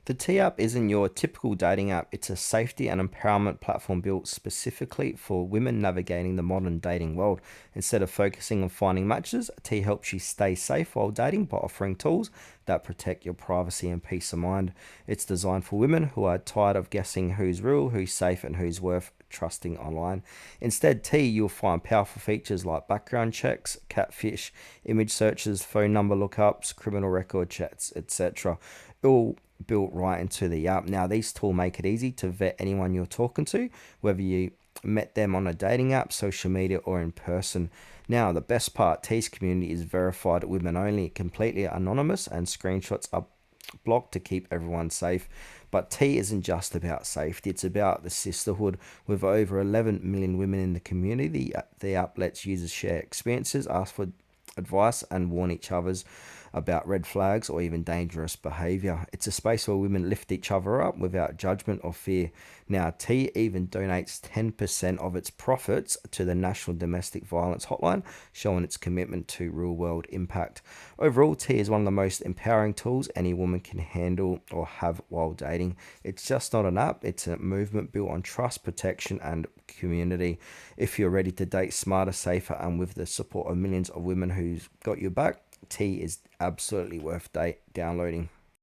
The T app isn't your typical dating app. It's a safety and empowerment platform built specifically for women navigating the modern dating world. Instead of focusing on finding matches, T helps you stay safe while dating by offering tools that protect your privacy and peace of mind. It's designed for women who are tired of guessing who's real, who's safe, and who's worth trusting online. Instead, T, you'll find powerful features like background checks, catfish, image searches, phone number lookups, criminal record checks, etc. All built right into the app. Now, these tools make it easy to vet anyone you're talking to, whether you met them on a dating app, social media, or in person. Now, the best part, T's community is verified women only, completely anonymous, and screenshots are blocked to keep everyone safe. But T isn't just about safety, it's about the sisterhood. With over 11 million women in the community, the app lets users share experiences, ask for advice, and warn each other's about red flags or even dangerous behavior. It's a space where women lift each other up without judgment or fear. Now, T even donates 10% of its profits to the National Domestic Violence Hotline, showing its commitment to real world impact. Overall, T is one of the most empowering tools any woman can handle or have while dating. It's just not an app, it's a movement built on trust, protection, and community. If you're ready to date smarter, safer, and with the support of millions of women who's got your back, T is absolutely worth downloading.